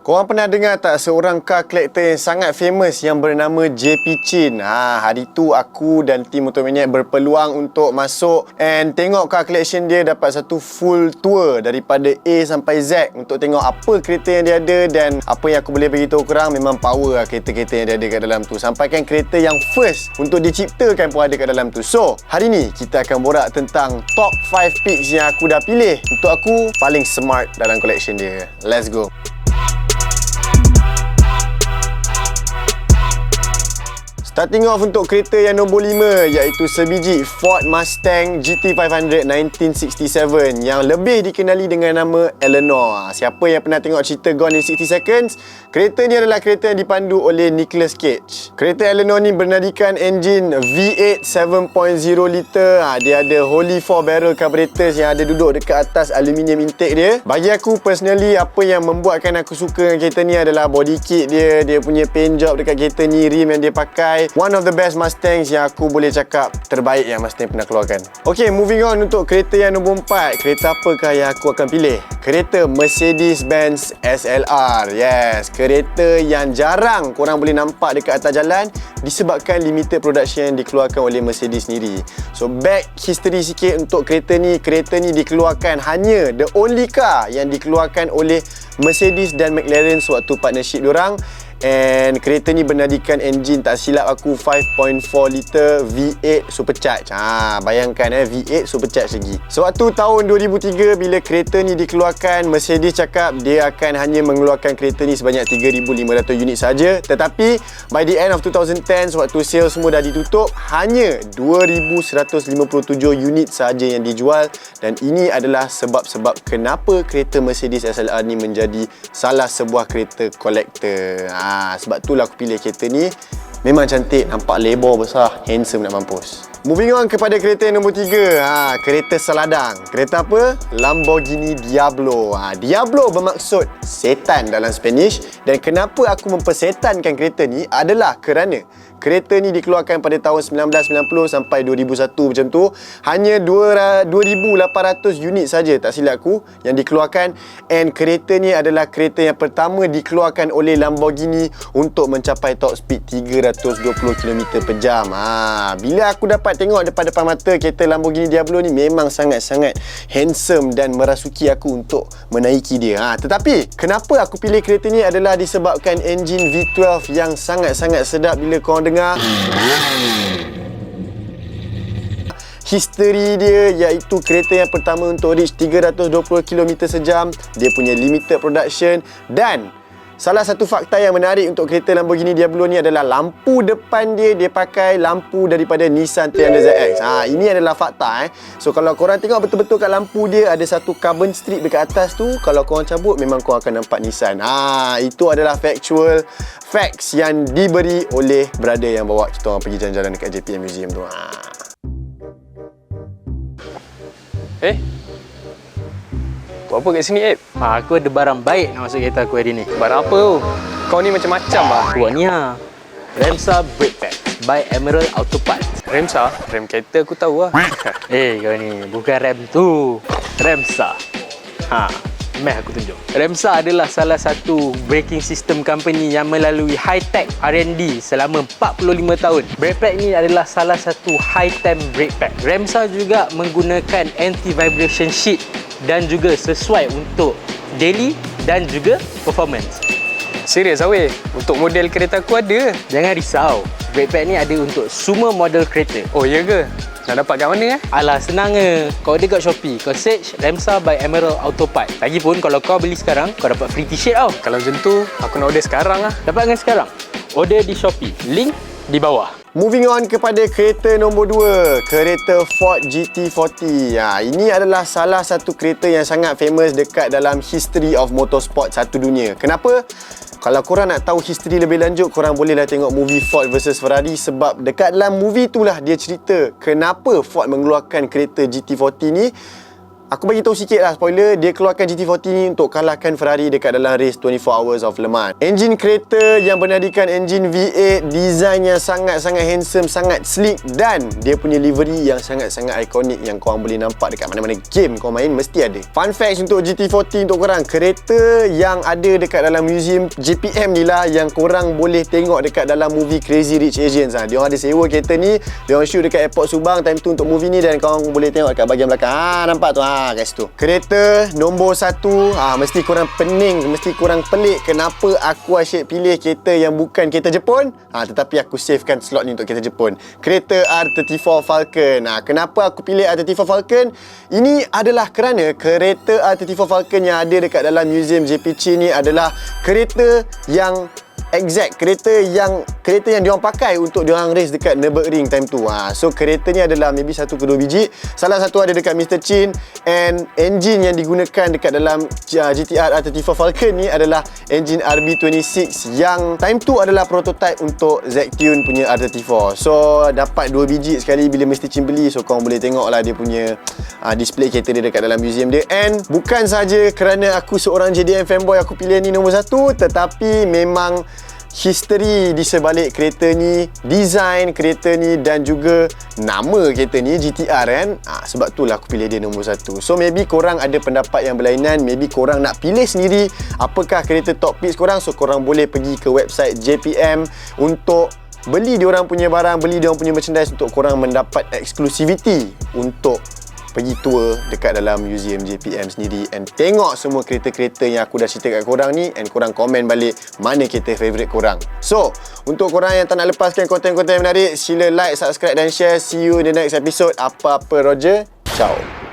Korang pernah dengar tak seorang car collector yang sangat famous yang bernama JP Chin? Hari tu aku dan tim Motomaniac berpeluang untuk masuk and tengok car collection dia, dapat satu full tour daripada A sampai Z untuk tengok apa kereta yang dia ada. Dan apa yang aku boleh beritahu korang, memang power lah kereta-kereta yang dia ada kat dalam tu. Sampaikan kereta yang first untuk diciptakan pun ada kat dalam tu. So, hari ni kita akan borak tentang top 5 picks yang aku dah pilih untuk aku paling smart dalam collection dia. Let's go. Starting off untuk kereta yang nombor 5, iaitu sebiji Ford Mustang GT500 1967 yang lebih dikenali dengan nama Eleanor. Siapa yang pernah tengok cerita Gone in 60 Seconds? Kereta ni adalah kereta yang dipandu oleh Nicolas Cage. Kereta Eleanor ni bernadikan enjin V8 7.0 liter. Dia ada Holy 4 barrel carburetors yang ada duduk dekat atas aluminium intake dia. Bagi aku personally, apa yang membuatkan aku suka dengan kereta ni adalah body kit dia, dia punya paint job dekat kereta ni, rim yang dia pakai. One of the best Mustangs yang aku boleh cakap terbaik yang Mustang pernah keluarkan. Okay, moving on untuk kereta yang nombor 4. Kereta apakah yang aku akan pilih? Kereta Mercedes-Benz SLR. Yes, kereta yang jarang korang boleh nampak dekat atas jalan disebabkan limited production yang dikeluarkan oleh Mercedes sendiri. So, back history sikit untuk kereta ni. Kereta ni dikeluarkan hanya the only car yang dikeluarkan oleh Mercedes dan McLaren sewaktu partnership diorang. And kereta ni bernadikan enjin, tak silap aku, 5.4 liter V8 supercharge. Bayangkan V8 supercharge lagi. Sewaktu tahun 2003 bila kereta ni dikeluarkan, Mercedes cakap dia akan hanya mengeluarkan kereta ni sebanyak 3,500 unit saja. Tetapi by the end of 2010, sewaktu sales semua dah ditutup, hanya 2,157 unit saja yang dijual. Dan ini adalah sebab-sebab kenapa kereta Mercedes SLR ni menjadi salah sebuah kereta kolektor. Sebab itulah aku pilih kereta ni. Memang cantik, nampak lebar besar, handsome nak mampus. Moving on kepada kereta yang nombor 3. Kereta seladang. Kereta apa? Lamborghini Diablo. Diablo bermaksud setan dalam Spanish. Dan kenapa aku mempersetankan kereta ni adalah kerana kereta ni dikeluarkan pada tahun 1990 sampai 2001 macam tu. Hanya 2,800 unit saja, tak silap aku, yang dikeluarkan. And kereta ni adalah kereta yang pertama dikeluarkan oleh Lamborghini untuk mencapai top speed 320 km per jam. Bila aku dapat tengok depan-depan mata kereta Lamborghini Diablo ni, memang sangat-sangat handsome dan merasuki aku untuk menaiki dia. Tetapi kenapa aku pilih kereta ni adalah disebabkan enjin V12 yang sangat-sangat sedap. Bila korang dengar history dia, iaitu kereta yang pertama untuk reach 320 km sejam, dia punya limited production. Dan salah satu fakta yang menarik untuk kereta Lamborghini Diablo ni adalah lampu depan dia, dia pakai lampu daripada Nissan 300ZX. Ini adalah fakta. So, kalau korang tengok betul-betul kat lampu dia, ada satu carbon strip dekat atas tu. Kalau korang cabut, memang korang akan nampak Nissan. Itu adalah factual facts yang diberi oleh brother yang bawa kita orang pergi jalan-jalan dekat JPM Museum tu. Buat apa kat sini, Eb? Aku ada barang baik nak masuk kereta aku hari ni. Barang apa tu? Kau ni macam-macam lah. Buat ni Remsa Brake Pad by Emerald Auto Parts. Remsa? Rem kereta aku tahu lah. Kau ni bukan rem tu, Remsa. Meh aku tunjuk. Remsa adalah salah satu braking system company yang melalui high-tech R&D selama 45 tahun. Brake pad ini adalah salah satu high-temp brake pad. Remsa juga menggunakan anti-vibration sheet dan juga sesuai untuk daily dan juga performance. Serius aweh? Untuk model kereta aku ada. Jangan risau, brake pad ni ada untuk semua model kereta. Oh, ya ke? Nak dapat kat mana? Alah, senang je. Kau ada kat Shopee, kau search Remsa by Emerald Auto Parts. Lagipun kalau kau beli sekarang, kau dapat free t-shirt tau. Kalau macam tu, aku nak order sekarang lah. Dapatkan sekarang. Order di Shopee. Link di bawah. Moving on kepada kereta nombor 2, kereta Ford GT40. Ini adalah salah satu kereta yang sangat famous dekat dalam history of motorsport satu dunia. Kenapa? Kalau korang nak tahu history lebih lanjut, korang bolehlah tengok movie Ford vs Ferrari. Sebab dekat dalam movie itulah dia cerita kenapa Ford mengeluarkan kereta GT40 ni. Aku bagi tahu sikit lah spoiler, dia keluarkan GT40 ni untuk kalahkan Ferrari dekat dalam race 24 Hours of Le Mans. Enjin kereta yang bernadikan enjin V8, design yang sangat-sangat handsome, sangat sleek, dan dia punya livery yang sangat-sangat ikonik yang korang boleh nampak dekat mana-mana game korang main mesti ada. Fun facts untuk GT40 untuk korang, kereta yang ada dekat dalam museum JPM ni lah yang korang boleh tengok dekat dalam movie Crazy Rich Asians. Diorang ada sewa kereta ni, diorang shoot dekat airport Subang time tu untuk movie ni, dan korang boleh tengok dekat bahagian belakang. Nampak tu kat situ. Kereta nombor 1, mesti korang pening, mesti korang pelik kenapa aku asyik pilih kereta yang bukan kereta Jepun, tetapi aku savekan slot ni untuk kereta Jepun. Kereta R34 Falcon. Kenapa aku pilih R34 Falcon? Ini adalah kerana kereta R34 Falcon yang ada dekat dalam museum JPC ni adalah kereta yang exact, kereta yang diorang pakai untuk diorang race dekat Nürburgring time tu. So kereta ni adalah maybe 1 ke 2 biji. Salah satu ada dekat Mr. Chin, and engine yang digunakan dekat dalam GTR R34 Falcon ni adalah engine RB26 yang time tu adalah prototype untuk ZTune punya R34. So dapat 2 biji sekali bila Mr. Chin beli. So korang boleh tengok lah dia punya display kereta dia dekat dalam museum dia. And bukan saja kerana aku seorang JDM fanboy aku pilih ni nombor 1, tetapi memang history di sebalik kereta ni, design kereta ni, dan juga nama kereta ni GTR kan. Sebab itulah aku pilih dia nombor 1. So maybe korang ada pendapat yang berlainan, maybe korang nak pilih sendiri apakah kereta top picks korang. So korang boleh pergi ke website JPM untuk beli diorang punya barang, beli diorang punya merchandise untuk korang mendapat exclusivity untuk pergi tour dekat dalam museum JPM sendiri and tengok semua kereta-kereta yang aku dah cerita kat korang ni, and korang komen balik mana kereta favourite korang. So, untuk korang yang tak nak lepaskan konten-konten menarik, sila like, subscribe dan share. See you in the next episode. Apa-apa Roger. Ciao.